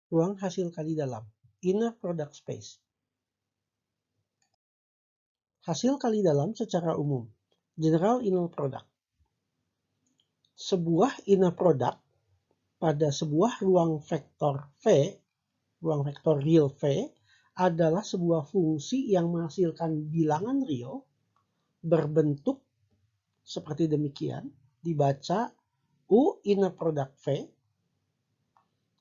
ruang hasil kali dalam, inner product space. Hasil kali dalam secara umum, general inner product. Sebuah inner product pada sebuah ruang vektor V, ruang vektor real V, adalah sebuah fungsi yang menghasilkan bilangan real berbentuk seperti demikian, dibaca U inner product V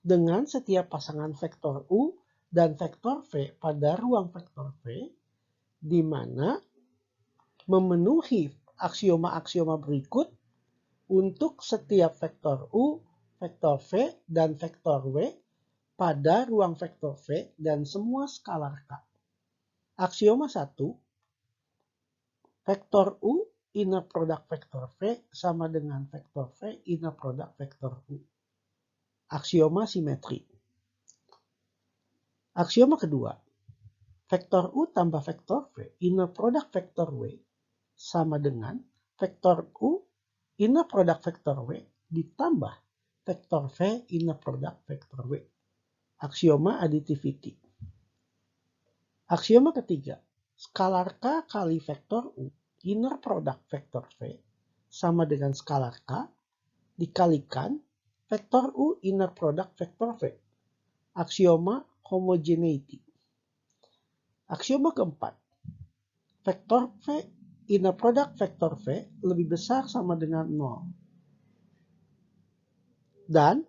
dengan setiap pasangan vektor U dan vektor V pada ruang vektor V, di mana memenuhi aksioma-aksioma berikut untuk setiap vektor U, vektor V, dan vektor W pada ruang vektor V dan semua skalar K. Aksioma 1, vektor U inner product vektor V sama dengan vektor V inner product vektor U. Aksioma simetri. Aksioma kedua, vektor U tambah vektor V inner product vektor W sama dengan vektor U inner product vektor W ditambah vektor V inner product vektor W. Aksioma additivity. Aksioma ketiga, skalar K kali vektor U inner product vektor V sama dengan skalar K dikalikan vektor U inner product vektor V. Aksioma homogeneity. Aksioma keempat, vektor V inner product vektor V lebih besar sama dengan 0. Dan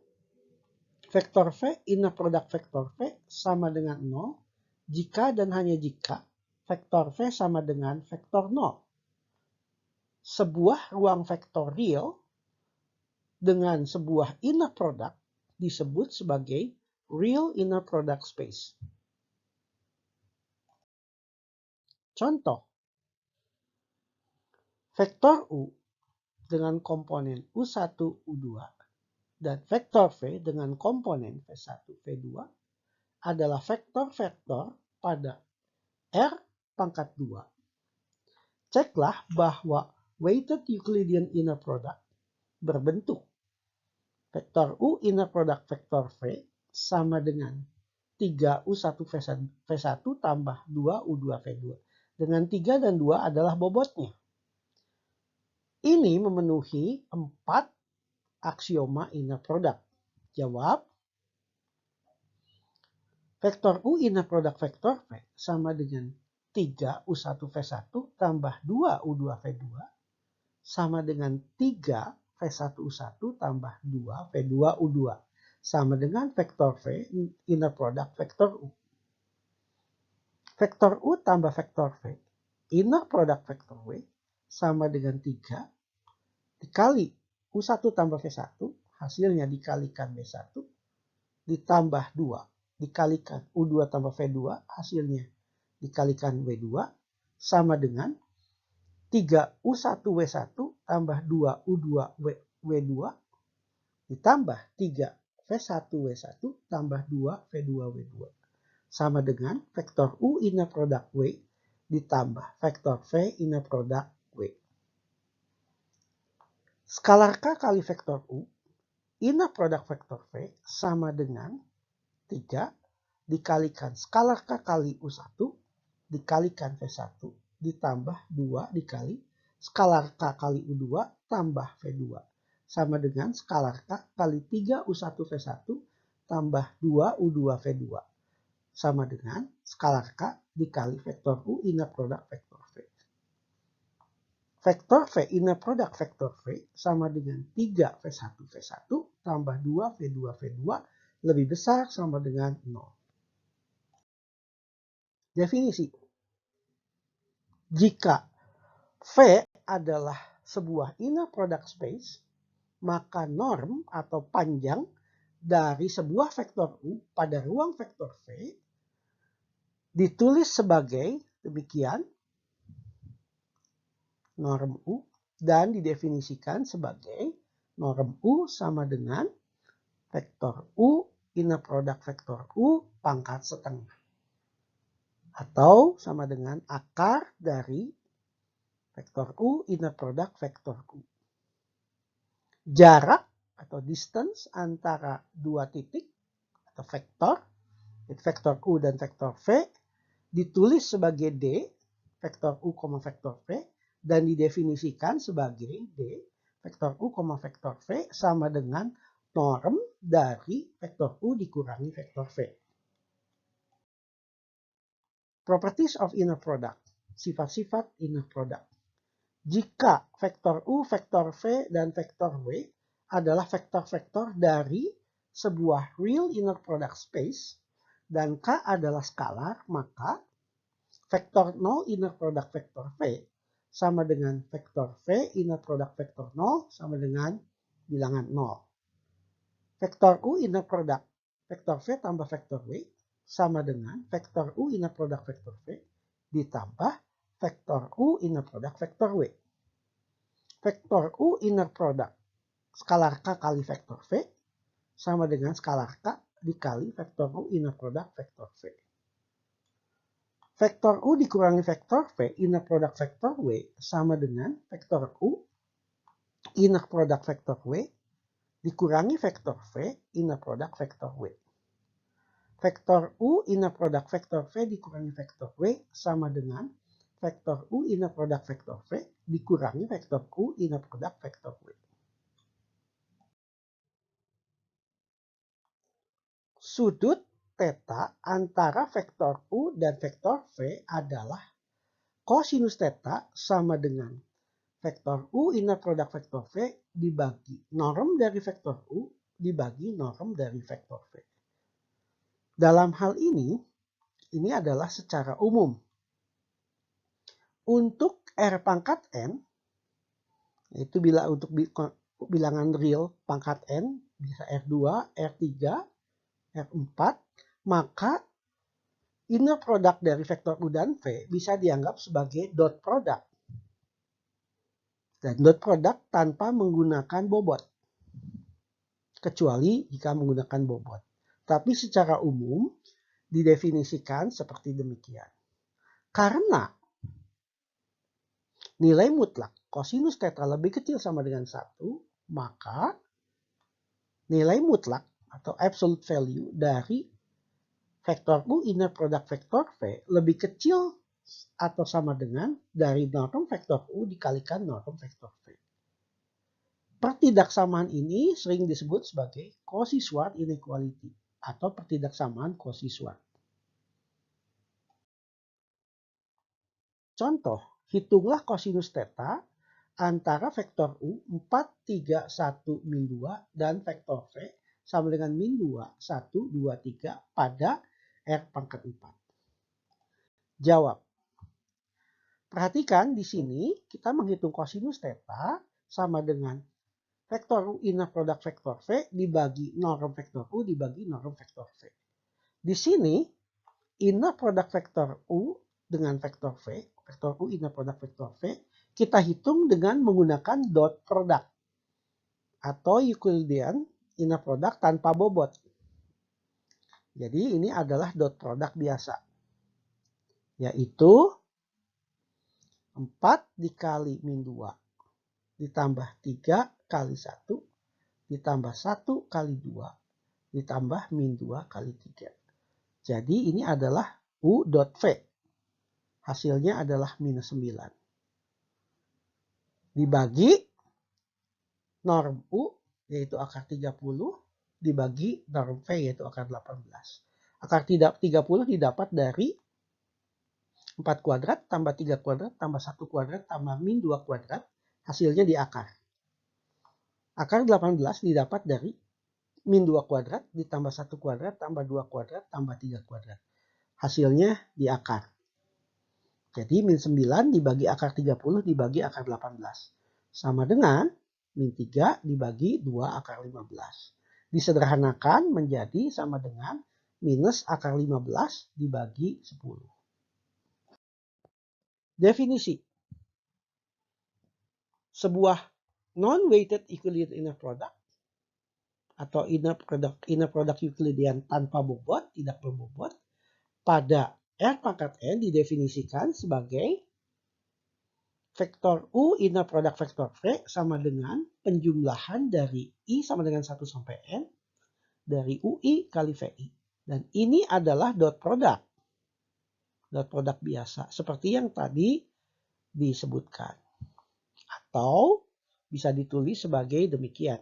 vektor V inner product vektor V sama dengan 0 jika dan hanya jika vektor V sama dengan vektor 0. Sebuah ruang vektor real dengan sebuah inner product disebut sebagai real inner product space. Contoh, vektor U dengan komponen U1, U2 dan vektor V dengan komponen V1, V2 adalah vektor-vektor pada R pangkat 2. Ceklah bahwa weighted Euclidean inner product berbentuk vektor U inner product vektor V sama dengan 3U1 V1 tambah 2U2 V2. Dengan 3 dan 2 adalah bobotnya. Ini memenuhi 4 aksioma inner product. Jawab, vektor U inner product vektor V sama dengan 3U1 V1 tambah 2U2 V2 sama dengan 3 V1U1 tambah 2 V2U2 sama dengan vektor V inner product vektor U. Vektor U tambah vektor V inner product vektor W sama dengan 3 dikali U1 tambah V1 hasilnya dikalikan V1 ditambah 2 dikalikan U2 tambah V2 hasilnya dikalikan W2 sama dengan 3U1W1 tambah 2U2W2 ditambah 3V1W1 tambah 2V2W2 sama dengan vektor U inner product W ditambah vektor V inner product W. Skalar K kali vektor U inner product vektor V sama dengan 3 dikalikan skalar K kali U1 dikalikan V1 ditambah 2 dikali skalar K kali U2 tambah V2 sama dengan skalar K kali 3U1V1 tambah 2U2 V2 sama dengan skalar K dikali vektor U inner product vektor V. Vektor V inner product vektor V sama dengan 3V1V1 tambah 2V2V2 lebih besar sama dengan 0. Definisi. Jika V adalah sebuah inner product space, maka norm atau panjang dari sebuah vektor U pada ruang vektor V ditulis sebagai demikian, norm U, dan didefinisikan sebagai norm U sama dengan vektor U inner product vektor U pangkat setengah. Atau sama dengan akar dari vektor U inner product vektor U. Jarak atau distance antara dua titik atau vektor, vektor U dan vektor V, ditulis sebagai D, vektor U, vektor V, dan didefinisikan sebagai D, vektor U, vektor V sama dengan norm dari vektor U dikurangi vektor V. Properties of inner product, sifat-sifat inner product. Jika vektor U, vektor V, dan vektor W adalah vektor-vektor dari sebuah real inner product space dan K adalah skalar, maka vektor 0 inner product vektor V sama dengan vektor V inner product vektor 0 sama dengan bilangan 0. Vektor U inner product vektor V tambah vektor W sama dengan vektor U inner product vektor V ditambah vektor U inner product vektor W. Vektor U inner product skalar K kali vektor V sama dengan skalar K dikali vektor U inner product vektor V. Vektor U dikurangi vektor V inner product vektor W sama dengan vektor U inner product vektor W dikurangi vektor V inner product vektor W. Vektor U inner product vektor V dikurangi vektor W sama dengan vektor U inner product vektor V dikurangi vektor U inner product vektor W. Sudut theta antara vektor U dan vektor V adalah kosinus theta sama dengan vektor U inner product vektor V dibagi norm dari vektor U dibagi norm dari vektor V. Dalam hal ini adalah secara umum. Untuk R pangkat N, itu bila untuk bilangan real pangkat N, bisa R2, R3, R4, maka inner product dari vektor U dan V bisa dianggap sebagai dot product. Dan dot product tanpa menggunakan bobot. Kecuali jika menggunakan bobot. Tapi secara umum didefinisikan seperti demikian. Karena nilai mutlak kosinus theta lebih kecil sama dengan 1, maka nilai mutlak atau absolute value dari vektor U inner product vektor V lebih kecil atau sama dengan dari norm vektor U dikalikan norm vektor V. Pertidaksamaan ini sering disebut sebagai Cauchy-Schwarz inequality atau pertidaksamaan Cauchy-Schwarz. Contoh, hitunglah kosinus theta antara vektor U 4, 3, 1, min 2 dan vektor V sama dengan min 2, 1, 2, 3 pada R pangkat 4. Jawab. Perhatikan di sini kita menghitung kosinus theta sama dengan vektor U inner product vektor V dibagi norm vektor U dibagi norm vektor V. Di sini inner product vektor U dengan vektor V, vektor U inner product vektor V, kita hitung dengan menggunakan dot product atau Euclidean inner product tanpa bobot. Jadi ini adalah dot product biasa. Yaitu 4 dikali min 2 ditambah 3 kali 1 ditambah 1 kali 2 ditambah min 2 kali 3. Jadi ini adalah U dot V. Hasilnya adalah minus 9. Dibagi norm U yaitu akar 30 dibagi norm V yaitu akar 18. Akar 30 didapat dari 4 kuadrat tambah 3 kuadrat tambah 1 kuadrat tambah min 2 kuadrat. Hasilnya di akar. Akar 18 didapat dari min 2 kuadrat ditambah 1 kuadrat tambah 2 kuadrat tambah 3 kuadrat. Hasilnya di akar. Jadi min 9 dibagi akar 30 dibagi akar 18. Sama dengan min 3 dibagi 2 akar 15. Disederhanakan menjadi sama dengan minus akar 15 dibagi 10. Definisi. Sebuah non-weighted Euclidean inner product atau inner product Euclidean tanpa bobot, tidak berbobot, pada R pangkat N didefinisikan sebagai vektor U inner product vektor V sama dengan penjumlahan dari I sama dengan 1 sampai N dari UI kali VI. Dan ini adalah dot product. Dot product biasa. Seperti yang tadi disebutkan. Atau bisa ditulis sebagai demikian.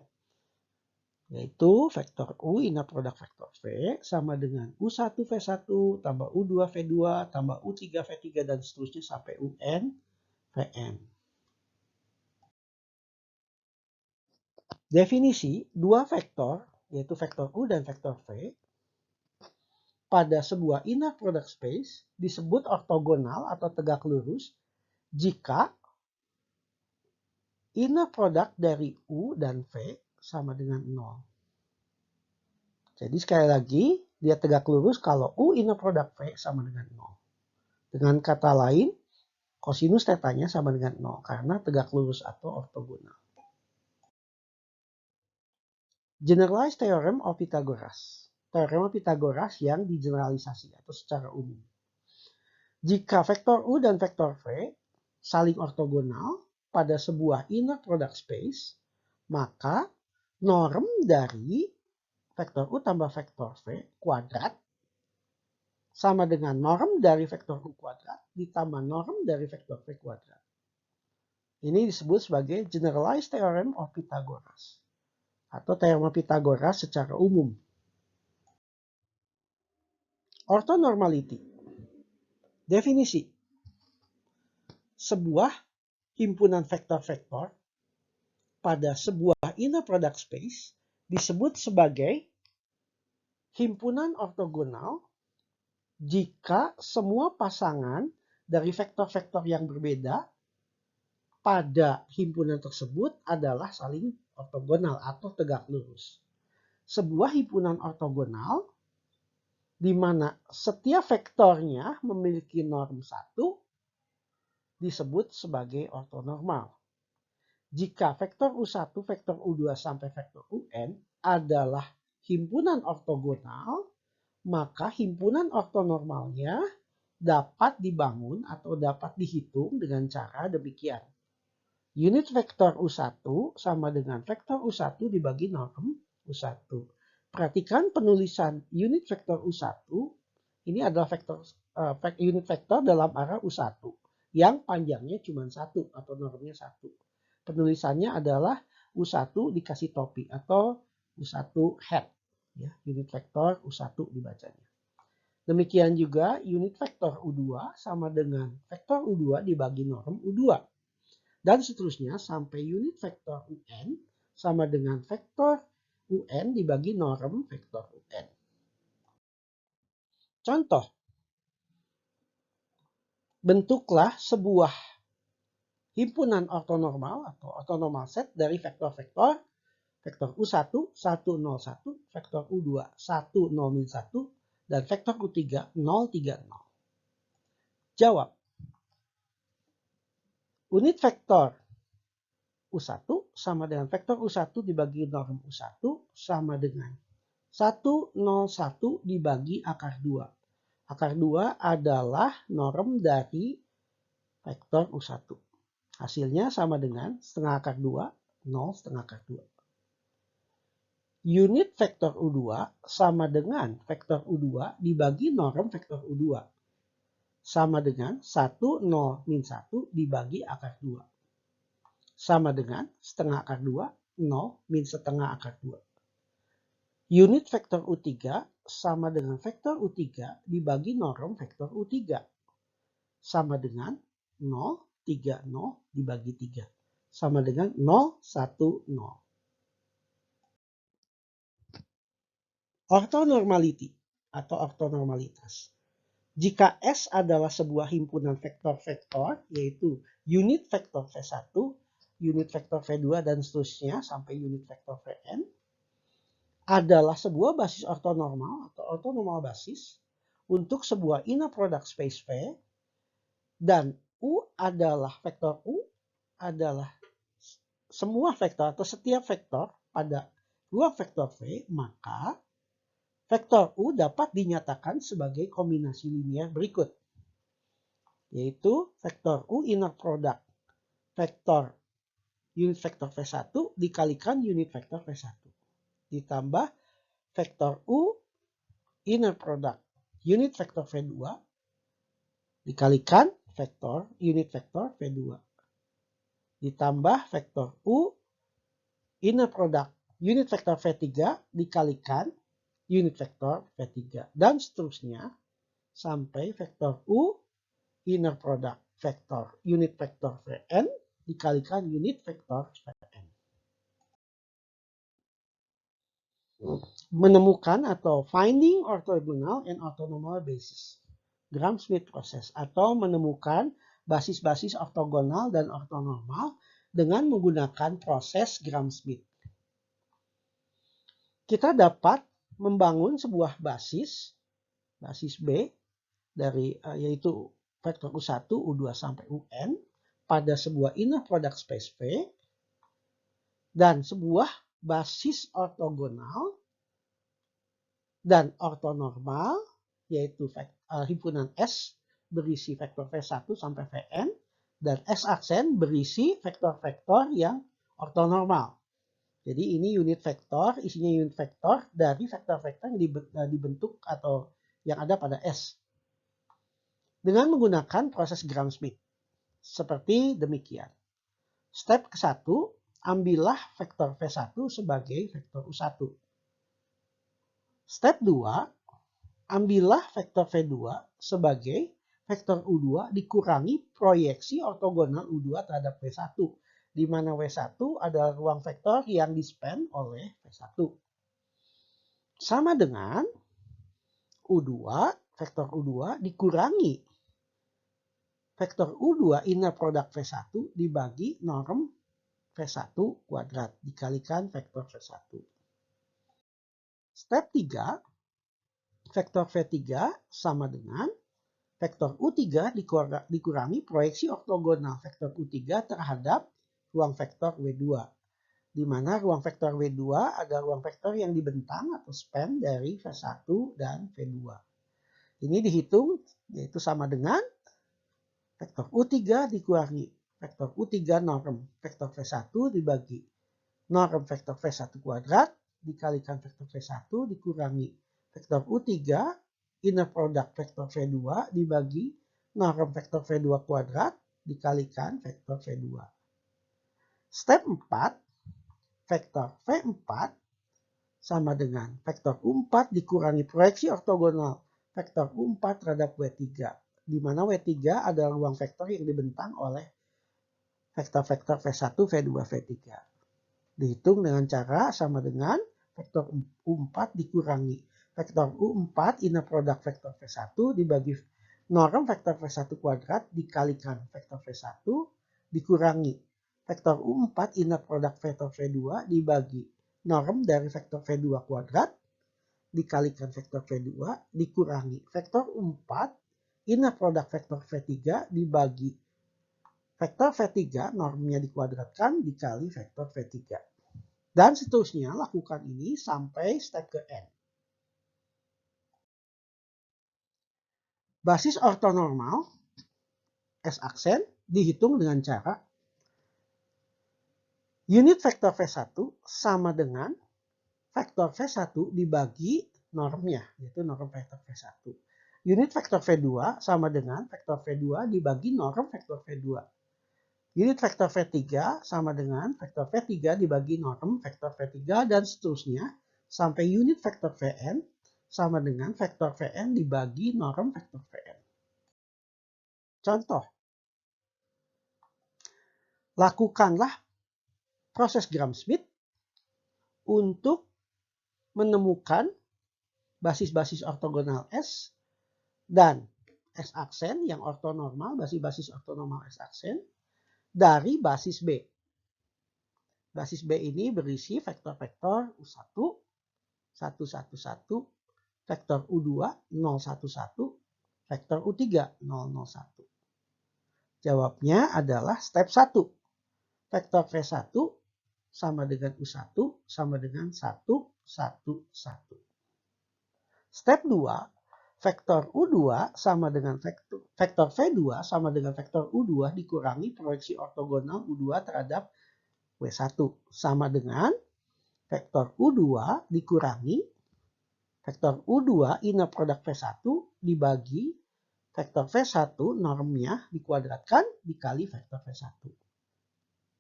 Yaitu vektor U inner product vektor V sama dengan U1 V1 tambah U2 V2 tambah U3 V3 dan seterusnya sampai UN Vn. Definisi dua vektor yaitu vektor U dan vektor V pada sebuah inner product space disebut ortogonal atau tegak lurus jika inner product dari U dan V sama dengan 0. Jadi sekali lagi, dia tegak lurus kalau U inner product V sama dengan 0. Dengan kata lain, kosinus tetanya sama dengan 0 karena tegak lurus atau ortogonal. Generalized theorem of Pythagoras. Teorema Pythagoras yang digeneralisasi atau secara umum. Jika vektor U dan vektor V saling ortogonal pada sebuah inner product space, maka norm dari vektor U tambah vektor V kuadrat sama dengan norm dari vektor U kuadrat ditambah norm dari vektor V kuadrat. Ini disebut sebagai Generalized Theorem of Pythagoras atau teorema Pythagoras secara umum. Orthonormality. Definisi. Sebuah himpunan vektor-vektor pada sebuah inner product space disebut sebagai himpunan ortogonal jika semua pasangan dari vektor-vektor yang berbeda pada himpunan tersebut adalah saling ortogonal atau tegak lurus. Sebuah himpunan ortogonal di mana setiap vektornya memiliki norm 1 disebut sebagai ortonormal. Jika vektor U1, vektor U2 sampai vektor UN adalah himpunan ortogonal, maka himpunan ortonormalnya dapat dibangun atau dapat dihitung dengan cara demikian. Unit vektor U1 sama dengan vektor U1 dibagi norm U1. Perhatikan penulisan unit vektor U1, ini adalah unit vektor dalam arah U1 yang panjangnya cuma 1 atau normnya 1. Penulisannya adalah U1 dikasih topi atau U1 head. Ya, unit vektor U1 dibacanya. Demikian juga unit vektor U2 sama dengan vektor U2 dibagi norm U2. Dan seterusnya sampai unit vektor UN sama dengan vektor UN dibagi norm vektor UN. Contoh, bentuklah sebuah himpunan ortonormal atau ortonormal set dari vektor-vektor vektor U1, 1, 0, 1, vektor U2, 1, 0, 1, dan vektor U3, 0, 3, 0. Jawab. Unit vektor U1 sama dengan vektor U1 dibagi norm U1 sama dengan 1, 0, 1 dibagi akar 2. Akar 2 adalah norm dari vektor U1. Hasilnya sama dengan setengah akar 2, 0 setengah akar 2. Unit vektor U2 sama dengan vektor U2 dibagi norm vektor U2. Sama dengan 1, 0, min 1 dibagi akar 2. Sama dengan setengah akar 2, 0, min setengah akar 2. Unit vektor U3 sama dengan vektor U3 dibagi norm vektor U3. Sama dengan 0, 3, 0 dibagi 3. Sama dengan 0, 1, 0. Orthonormality atau ortonormalitas. Jika S adalah sebuah himpunan vektor-vektor, yaitu unit vektor V1, unit vektor V2, dan seterusnya sampai unit vektor Vn, adalah sebuah basis ortonormal atau ortonormal basis untuk sebuah inner product space V, dan U adalah vektor U adalah semua vektor atau setiap vektor pada dua vektor V, maka vektor U dapat dinyatakan sebagai kombinasi linear berikut, yaitu vektor U inner product vektor unit vektor V1 dikalikan unit vektor V1 ditambah vektor U inner product unit vektor V2 dikalikan vektor unit vektor V2 ditambah vektor U inner product unit vektor V3 dikalikan unit vektor V3 dan seterusnya sampai vektor U inner product vektor unit vektor Vn dikalikan unit vektor Vn. Menemukan atau finding orthogonal and orthonormal basis. Gram-Schmidt process atau menemukan basis-basis ortogonal dan ortonormal dengan menggunakan proses Gram-Schmidt. Kita dapat membangun sebuah basis B dari yaitu vektor U1, U2 sampai UN pada sebuah inner product space V dan sebuah basis ortogonal dan ortonormal yaitu himpunan S berisi vektor V1 sampai Vn dan S aksen berisi vektor-vektor yang ortonormal. Jadi ini unit vektor, isinya unit vektor dari vektor-vektor yang dibentuk atau yang ada pada S. Dengan menggunakan proses Gram-Schmidt. Seperti demikian. Step ke-1, ambillah vektor V1 sebagai vektor U1. Step 2, ambillah vektor V2 sebagai vektor U2 dikurangi proyeksi ortogonal U2 terhadap V1. Di mana W1 adalah ruang vektor yang dispan oleh V1. Sama dengan U2, vektor U2 dikurangi vektor U2 inner product V1 dibagi norm V1 kuadrat dikalikan vektor V1. Step 3, vektor V3 sama dengan vektor U3 dikurangi proyeksi ortogonal vektor U3 terhadap ruang vektor W2. Di mana ruang vektor W2 adalah ruang vektor yang dibentang atau span dari V1 dan V2. Ini dihitung yaitu sama dengan vektor U3 dikurangi vektor U3 norm vektor V1 dibagi norm vektor V1 kuadrat dikalikan vektor V1 dikurangi vektor U3 inner product vektor V2 dibagi norm vektor V2 kuadrat dikalikan vektor V2. Step 4, vektor V4 sama dengan vektor U4 dikurangi proyeksi ortogonal vektor U4 terhadap W3. Di mana W3 adalah ruang vektor yang dibentang oleh vektor-vektor V1, V2, V3. Dihitung dengan cara sama dengan vektor U4 dikurangi vektor U4 inner product vektor V1 dibagi norm vektor V1 kuadrat dikalikan vektor V1 dikurangi vektor U4 inner product vektor V2 dibagi norm dari vektor V2 kuadrat dikalikan vektor V2 dikurangi vektor U4 inner product vektor V3 dibagi vektor V3 normnya dikuadratkan dikali vektor V3. Dan seterusnya lakukan ini sampai step ke N. Basis ortonormal S aksen dihitung dengan cara unit vektor V1 sama dengan vektor V1 dibagi normnya, yaitu norm vektor V1. Unit vektor V2 sama dengan vektor V2 dibagi norm vektor V2. Unit vektor V3 sama dengan vektor V3 dibagi norm vektor V3 dan seterusnya sampai unit vektor Vn sama dengan vektor Vn dibagi norm vektor Vn. Contoh, lakukanlah proses Gram-Schmidt untuk menemukan basis-basis ortogonal S dan S aksen yang ortonormal, basis-basis ortonormal S aksen dari basis B. Basis B ini berisi vektor-vektor U1, 111, vektor U2, 011, vektor U3, 001. Jawabnya adalah step 1. Vektor V1 sama dengan U1 sama dengan 1, 1, 1. Step 2, vektor U2 sama dengan vektor V2 sama dengan vektor U2 dikurangi proyeksi ortogonal U2 terhadap W1 sama dengan vektor U2 dikurangi Vektor U2 inner product V1 dibagi vektor V1 normnya dikuadratkan dikali vektor V1.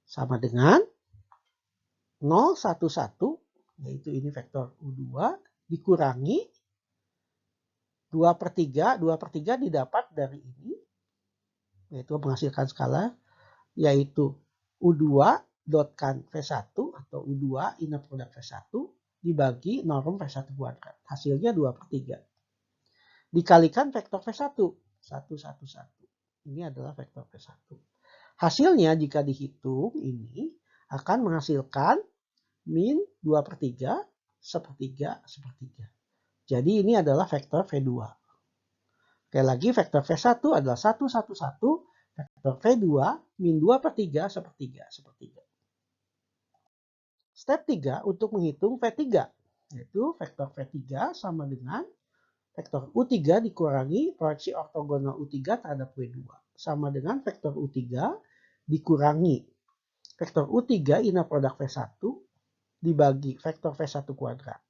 Sama dengan 0, 1, 1, yaitu ini vektor U2 dikurangi 2/3. 2/3 didapat dari ini, yaitu menghasilkan skala, yaitu U2 dotkan V1 atau U2 inner product V1 dibagi norm V1 kuadrat. Hasilnya 2/3. Dikalikan vektor V1. 1, 1, 1. Ini adalah vektor V1. Hasilnya jika dihitung ini akan menghasilkan min 2/3, 1/3, 1/3. Jadi ini adalah vektor V2. Sekali lagi vektor V1 adalah 1, 1, 1. Vektor V2 min 2/3, 1/3, 1/3. Step 3 untuk menghitung V3. Yaitu vektor V3 sama dengan vektor U3 dikurangi proyeksi ortogonal U3 terhadap W2. Sama dengan vektor U3 dikurangi vektor U3 inner product V1 dibagi vektor V1 kuadrat.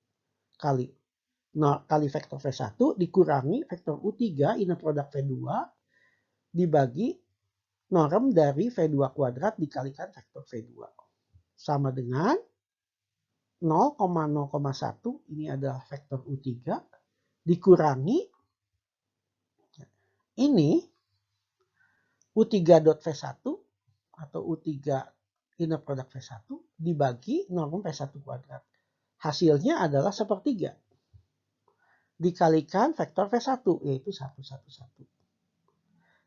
Kali vektor V1 dikurangi vektor U3 inner product V2 dibagi norm dari V2 kuadrat dikalikan vektor V2. Sama dengan 0,0,1, ini adalah vektor U3, dikurangi ini U3.V1 atau U3 inner product V1 dibagi norm V1 kuadrat. Hasilnya adalah 1/3. Dikalikan vektor V1 yaitu 1, 1, 1.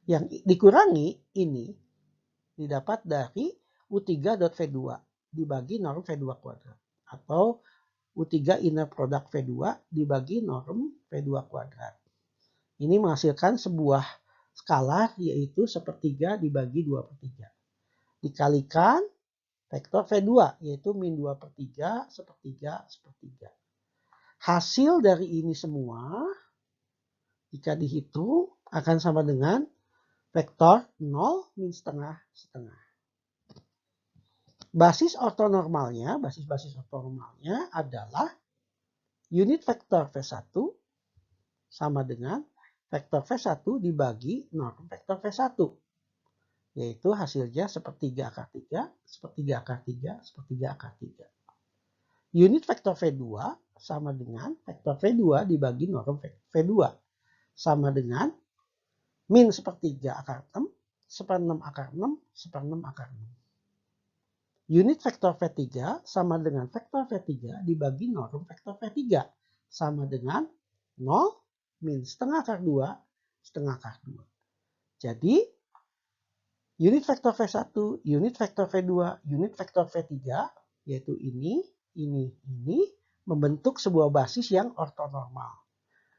Yang dikurangi ini didapat dari U3.V2 dibagi norm V2 kuadrat. Atau U3 inner product V2 dibagi norm V2 kuadrat. Ini menghasilkan sebuah skala yaitu 1/3 dibagi 2/3. Dikalikan vektor V2 yaitu min 2/3, 1/3, 1/3. Hasil dari ini semua jika dihitung akan sama dengan vektor 0 min setengah setengah. Basis ortonormalnya adalah unit vektor V1 sama dengan vektor V1 dibagi norm vektor V1. Yaitu hasilnya 1/3 akar 3, 1/3 akar 3, 1/3 akar 3. Unit vektor V2 sama dengan vektor V2 dibagi norm V2. Sama dengan min 1/3 akar 6, 1/6 akar 6, 1/6 akar 6. Unit vektor V3 sama dengan vektor V3 dibagi norm vektor V3. Sama dengan 0 min setengah akar 2, setengah akar 2. Jadi unit vektor V1, unit vektor V2, unit vektor V3 yaitu ini membentuk sebuah basis yang ortonormal.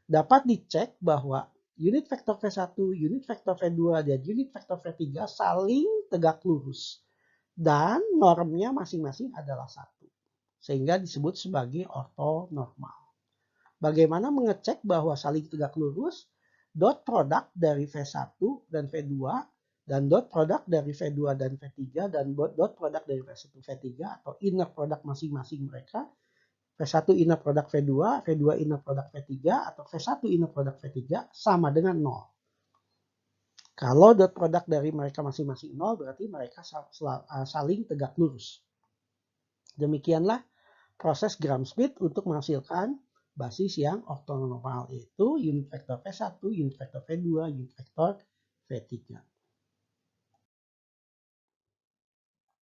Dapat dicek bahwa unit vektor V1, unit vektor V2, dan unit vektor V3 saling tegak lurus. Dan normnya masing-masing adalah 1. Sehingga disebut sebagai ortonormal. Bagaimana mengecek bahwa saling tegak lurus? Dot product dari V1 dan V2 dan dot product dari V2 dan V3 dan dot product dari V1 V3 atau inner product masing-masing mereka. V1 inner product V2, V2 inner product V3 atau V1 inner product V3 sama dengan 0. Kalau dot product dari mereka masing-masing 0 berarti mereka saling tegak lurus. Demikianlah proses Gram-Schmidt untuk menghasilkan basis yang ortonormal yaitu unit vektor V1, unit vektor V2, unit vektor V3.